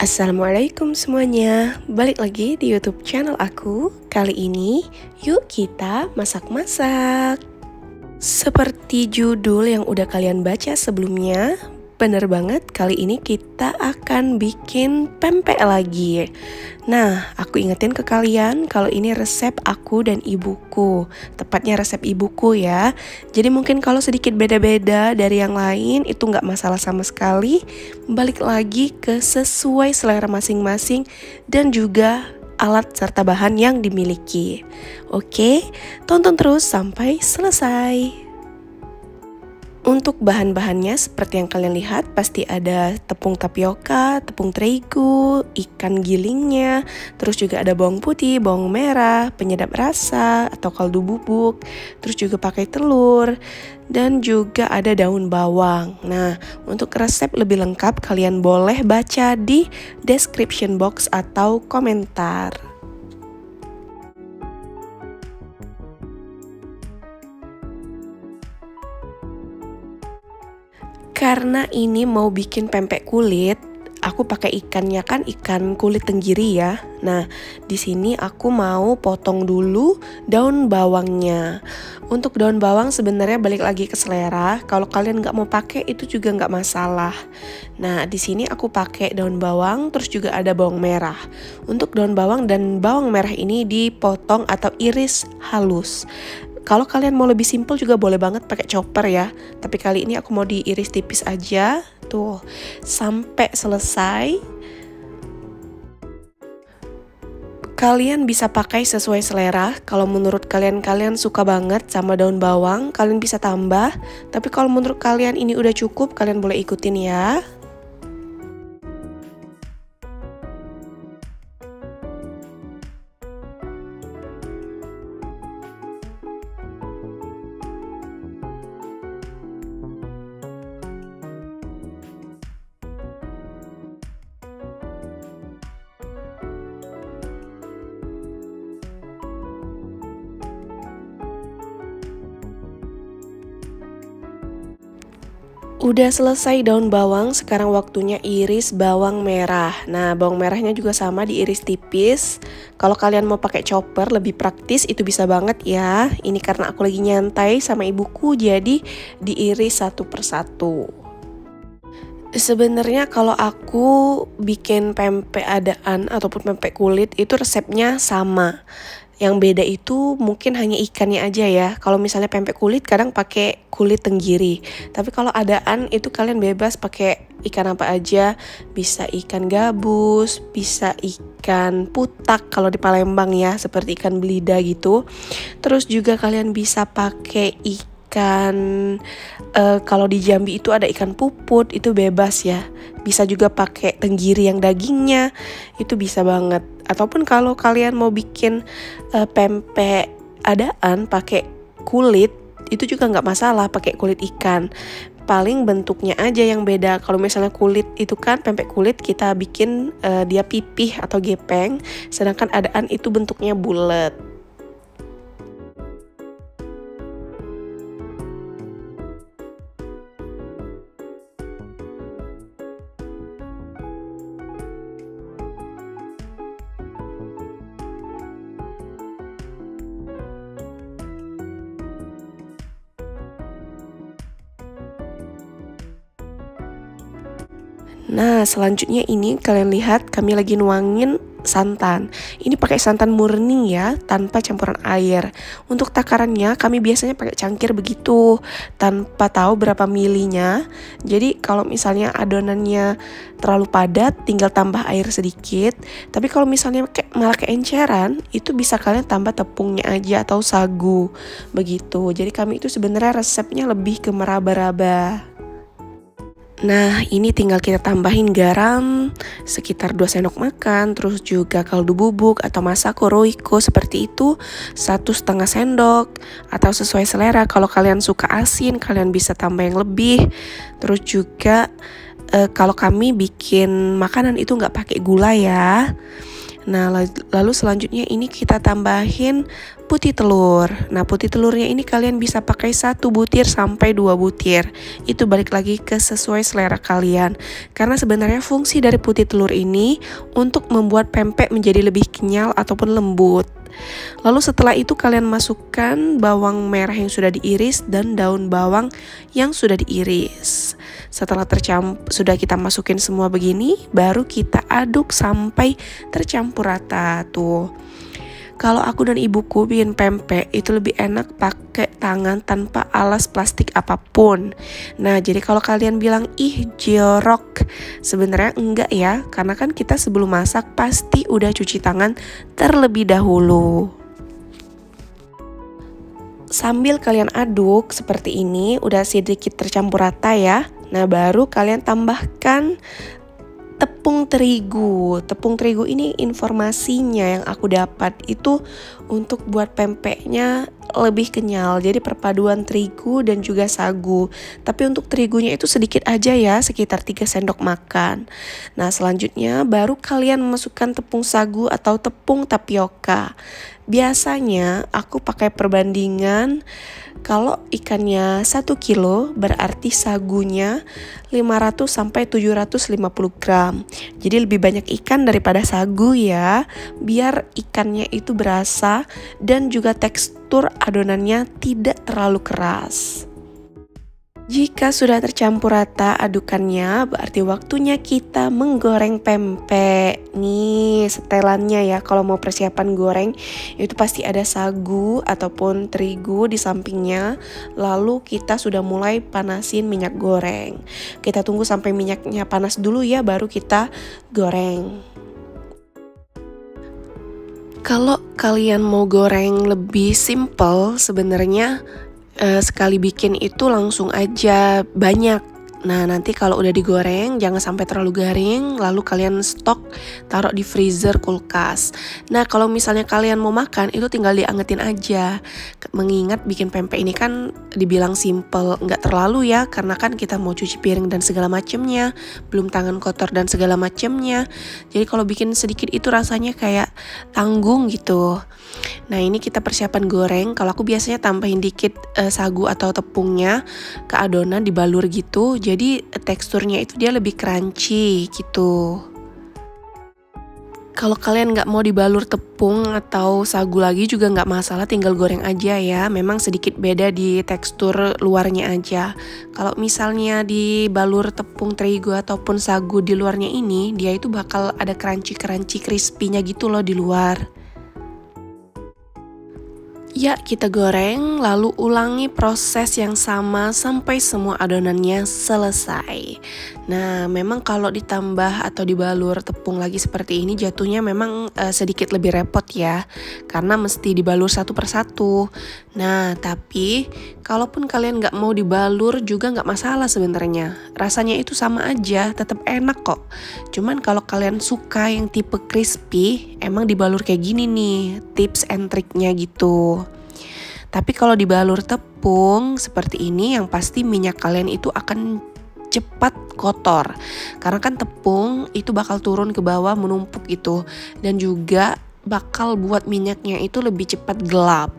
Assalamualaikum semuanya, balik lagi di YouTube channel aku. Kali ini yuk kita masak-masak. Seperti judul yang udah kalian baca sebelumnya, bener banget, kali ini kita akan bikin pempek lagi. Nah, aku ingetin ke kalian kalau ini resep aku dan ibuku. Tepatnya resep ibuku ya. Jadi mungkin kalau sedikit beda-beda dari yang lain itu nggak masalah sama sekali. Balik lagi ke sesuai selera masing-masing dan juga alat serta bahan yang dimiliki. Oke, tonton terus sampai selesai. Untuk bahan-bahannya seperti yang kalian lihat, pasti ada tepung tapioka, tepung terigu, ikan gilingnya, terus juga ada bawang putih, bawang merah, penyedap rasa atau kaldu bubuk, terus juga pakai telur, dan juga ada daun bawang. Nah, untuk resep lebih lengkap kalian boleh baca di description box atau komentar. Karena ini mau bikin pempek kulit, aku pakai ikannya kan ikan kulit tenggiri ya. Nah, di sini aku mau potong dulu daun bawangnya. Untuk daun bawang sebenarnya balik lagi ke selera. Kalau kalian nggak mau pakai itu juga nggak masalah. Nah, di sini aku pakai daun bawang, terus juga ada bawang merah. Untuk daun bawang dan bawang merah ini dipotong atau iris halus. Kalau kalian mau lebih simpel juga boleh banget pakai chopper ya. Tapi kali ini aku mau diiris tipis aja. Tuh, sampai selesai. Kalian bisa pakai sesuai selera. Kalau menurut kalian suka banget sama daun bawang, kalian bisa tambah. Tapi kalau menurut kalian ini udah cukup, kalian boleh ikutin ya. Udah selesai daun bawang, sekarang waktunya iris bawang merah. Nah, bawang merahnya juga sama diiris tipis. Kalau kalian mau pakai chopper lebih praktis, itu bisa banget ya. Ini karena aku lagi nyantai sama ibuku, jadi diiris satu persatu. Sebenarnya kalau aku bikin pempek adaan ataupun pempek kulit itu resepnya sama. Yang beda itu mungkin hanya ikannya aja ya. Kalau misalnya pempek kulit kadang pakai kulit tenggiri. Tapi kalau adaan itu kalian bebas pakai ikan apa aja. Bisa ikan gabus, bisa ikan putak kalau di Palembang ya, seperti ikan belida gitu. Terus juga kalian bisa pakai ikan kalau di Jambi itu ada ikan puput, itu bebas ya. Bisa juga pakai tenggiri yang dagingnya, itu bisa banget. Ataupun kalau kalian mau bikin pempek adaan pakai kulit, itu juga nggak masalah pakai kulit ikan. Paling bentuknya aja yang beda. Kalau misalnya kulit itu kan pempek kulit kita bikin dia pipih atau gepeng, sedangkan adaan itu bentuknya bulat. Nah, selanjutnya ini kalian lihat kami lagi nuangin santan. Ini pakai santan murni ya, tanpa campuran air. Untuk takarannya kami biasanya pakai cangkir begitu, tanpa tahu berapa milinya. Jadi kalau misalnya adonannya terlalu padat, tinggal tambah air sedikit. Tapi kalau misalnya malah keenceran, itu bisa kalian tambah tepungnya aja atau sagu begitu. Jadi kami itu sebenarnya resepnya lebih ke meraba-raba. Nah, ini tinggal kita tambahin garam sekitar 2 sendok makan, terus juga kaldu bubuk atau masako roiko seperti itu 1,5 sendok atau sesuai selera. Kalau kalian suka asin, kalian bisa tambah yang lebih. Terus juga kalau kami bikin makanan itu nggak pakai gula ya. Nah, lalu selanjutnya ini kita tambahin putih telur. Nah, putih telurnya ini kalian bisa pakai 1 butir sampai 2 butir. Itu balik lagi ke sesuai selera kalian. Karena sebenarnya fungsi dari putih telur ini untuk membuat pempek menjadi lebih kenyal ataupun lembut. Lalu setelah itu kalian masukkan bawang merah yang sudah diiris dan daun bawang yang sudah diiris. Setelah sudah kita masukin semua begini, baru kita aduk sampai tercampur rata tuh. Kalau aku dan ibuku bikin pempek itu lebih enak pakai tangan tanpa alas plastik apapun. Nah, jadi kalau kalian bilang ih jorok, sebenarnya enggak ya, karena kan kita sebelum masak pasti udah cuci tangan terlebih dahulu. Sambil kalian aduk seperti ini, udah sedikit tercampur rata ya. Nah, baru kalian tambahkan tepung terigu. Tepung terigu ini informasinya yang aku dapat itu untuk buat pempeknya lebih kenyal. Jadi perpaduan terigu dan juga sagu. Tapi untuk terigunya itu sedikit aja ya, sekitar 3 sendok makan. Nah, selanjutnya baru kalian memasukkan tepung sagu atau tepung tapioka. Biasanya aku pakai perbandingan kalau ikannya 1 kilo berarti sagunya 500 sampai 750 gram. Jadi lebih banyak ikan daripada sagu ya, biar ikannya itu berasa dan juga tekstur adonannya tidak terlalu keras. Jika sudah tercampur rata adukannya, berarti waktunya kita menggoreng pempek. Nih setelannya ya, kalau mau persiapan goreng itu pasti ada sagu ataupun terigu di sampingnya. Lalu kita sudah mulai panasin minyak goreng. Kita tunggu sampai minyaknya panas dulu ya, baru kita goreng. Kalau kalian mau goreng lebih simple, sebenarnya sekali bikin itu langsung aja banyak. Nah, nanti kalau udah digoreng jangan sampai terlalu garing, lalu kalian stok taruh di freezer kulkas. Nah, kalau misalnya kalian mau makan itu tinggal diangetin aja. Mengingat bikin pempek ini kan dibilang simple, nggak terlalu ya, karena kan kita mau cuci piring dan segala macemnya, belum tangan kotor dan segala macemnya. Jadi kalau bikin sedikit itu rasanya kayak tanggung gitu. Nah, ini kita persiapan goreng. Kalau aku biasanya tambahin dikit sagu atau tepungnya ke adonan, dibalur gitu. Jadi teksturnya itu dia lebih crunchy gitu. Kalau kalian nggak mau dibalur tepung atau sagu lagi juga nggak masalah, tinggal goreng aja ya. Memang sedikit beda di tekstur luarnya aja. Kalau misalnya dibalur tepung terigu ataupun sagu di luarnya ini, dia itu bakal ada crunchy crispy-nya gitu loh di luar. Ya, kita goreng, lalu ulangi proses yang sama sampai semua adonannya selesai. Nah, memang kalau ditambah atau dibalur tepung lagi seperti ini jatuhnya memang sedikit lebih repot ya, karena mesti dibalur satu persatu. Nah, tapi kalaupun kalian nggak mau dibalur juga nggak masalah sebenarnya. Rasanya itu sama aja, tetap enak kok. Cuman kalau kalian suka yang tipe crispy, emang dibalur kayak gini nih, tips and triknya gitu. Tapi kalau dibalur tepung seperti ini, yang pasti minyak kalian itu akan cepat kotor. Karena kan tepung itu bakal turun ke bawah menumpuk gitu. Dan juga bakal buat minyaknya itu lebih cepat gelap.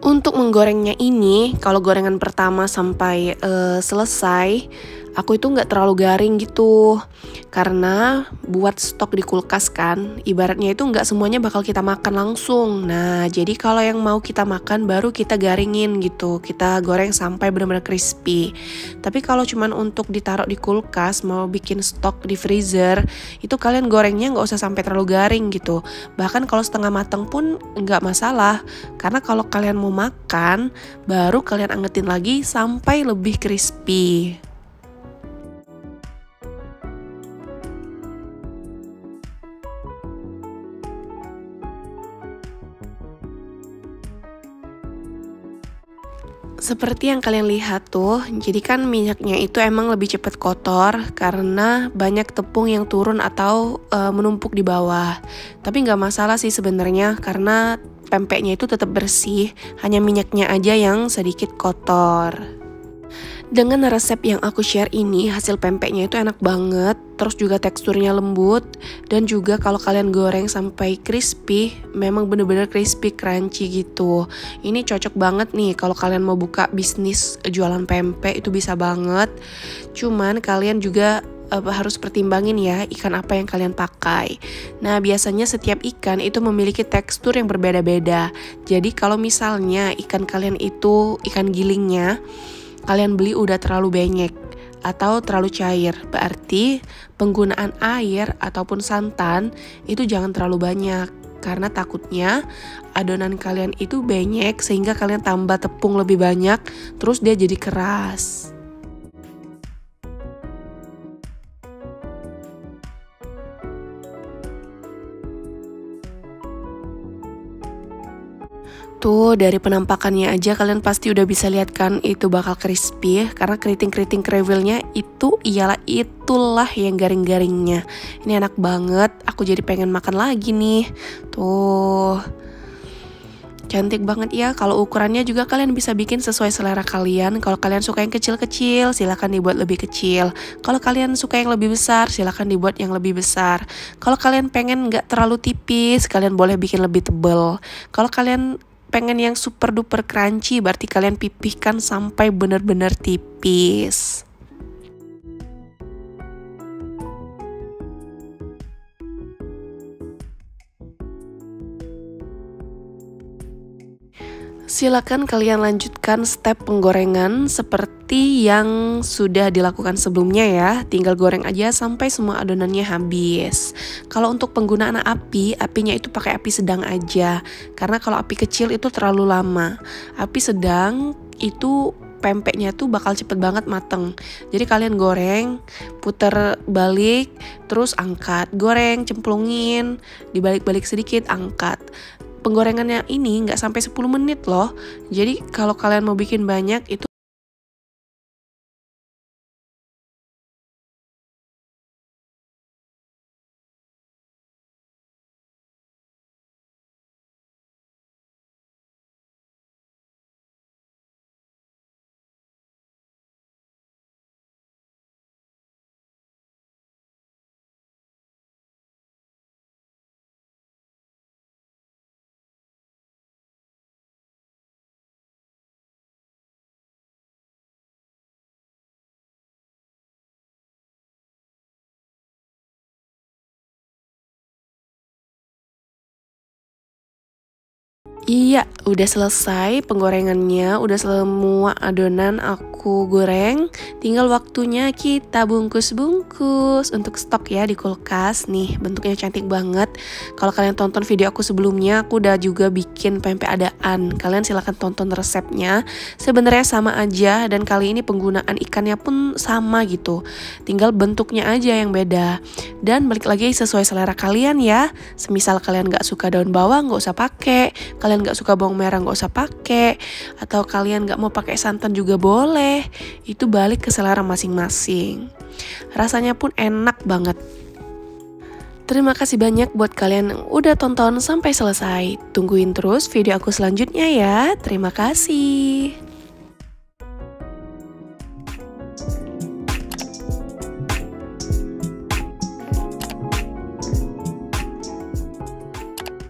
Untuk menggorengnya ini, kalau gorengan pertama sampai selesai, aku itu nggak terlalu garing gitu. Karena buat stok di kulkas kan, ibaratnya itu nggak semuanya bakal kita makan langsung. Nah, jadi kalau yang mau kita makan baru kita garingin gitu. Kita goreng sampai benar-benar crispy. Tapi kalau cuman untuk ditaruh di kulkas, mau bikin stok di freezer, itu kalian gorengnya nggak usah sampai terlalu garing gitu. Bahkan kalau setengah matang pun nggak masalah. Karena kalau kalian mau makan, baru kalian angetin lagi sampai lebih crispy. Seperti yang kalian lihat tuh, jadi kan minyaknya itu emang lebih cepat kotor karena banyak tepung yang turun atau menumpuk di bawah. Tapi nggak masalah sih sebenarnya karena pempeknya itu tetap bersih, hanya minyaknya aja yang sedikit kotor. Dengan resep yang aku share ini, hasil pempeknya itu enak banget, terus juga teksturnya lembut, dan juga kalau kalian goreng sampai crispy, memang bener-bener crispy crunchy gitu. Ini cocok banget nih kalau kalian mau buka bisnis jualan pempek, itu bisa banget. Cuman kalian juga harus pertimbangin ya ikan apa yang kalian pakai. Nah, biasanya setiap ikan itu memiliki tekstur yang berbeda-beda. Jadi kalau misalnya ikan kalian itu ikan gilingnya kalian beli udah terlalu banyak atau terlalu cair, berarti penggunaan air ataupun santan itu jangan terlalu banyak karena takutnya adonan kalian itu banyak sehingga kalian tambah tepung lebih banyak terus dia jadi keras. Tuh dari penampakannya aja kalian pasti udah bisa lihat kan itu bakal crispy karena keriting-keriting kriwilnya itu itulah yang garing-garingnya. Ini enak banget, aku jadi pengen makan lagi nih. Tuh. Cantik banget ya, kalau ukurannya juga kalian bisa bikin sesuai selera kalian. Kalau kalian suka yang kecil-kecil, silahkan dibuat lebih kecil. Kalau kalian suka yang lebih besar, silahkan dibuat yang lebih besar. Kalau kalian pengen nggak terlalu tipis, kalian boleh bikin lebih tebel. Kalau kalian pengen yang super duper crunchy, berarti kalian pipihkan sampai bener-bener tipis. Silakan kalian lanjutkan step penggorengan seperti yang sudah dilakukan sebelumnya ya. Tinggal goreng aja sampai semua adonannya habis. Kalau untuk penggunaan apinya itu pakai api sedang aja. Karena kalau api kecil itu terlalu lama. Api sedang itu pempeknya tuh bakal cepet banget mateng. Jadi kalian goreng, puter balik, terus angkat. Goreng, cemplungin, dibalik-balik sedikit, angkat. Penggorengannya ini nggak sampai 10 menit loh. Jadi kalau kalian mau bikin banyak itu iya, udah selesai penggorengannya, udah semua adonan aku goreng. Tinggal waktunya kita bungkus-bungkus untuk stok ya di kulkas. Nih, bentuknya cantik banget. Kalau kalian tonton video aku sebelumnya, aku udah juga bikin pempek adaan. Kalian silahkan tonton resepnya. Sebenarnya sama aja dan kali ini penggunaan ikannya pun sama gitu. Tinggal bentuknya aja yang beda. Dan balik lagi sesuai selera kalian ya. Semisal kalian gak suka daun bawang, gak usah pakai. Kalian gak suka bawang merah gak usah pakai, atau kalian gak mau pakai santan juga boleh. Itu balik ke selera masing-masing. Rasanya pun enak banget. Terima kasih banyak buat kalian yang udah tonton sampai selesai. Tungguin terus video aku selanjutnya ya. Terima kasih.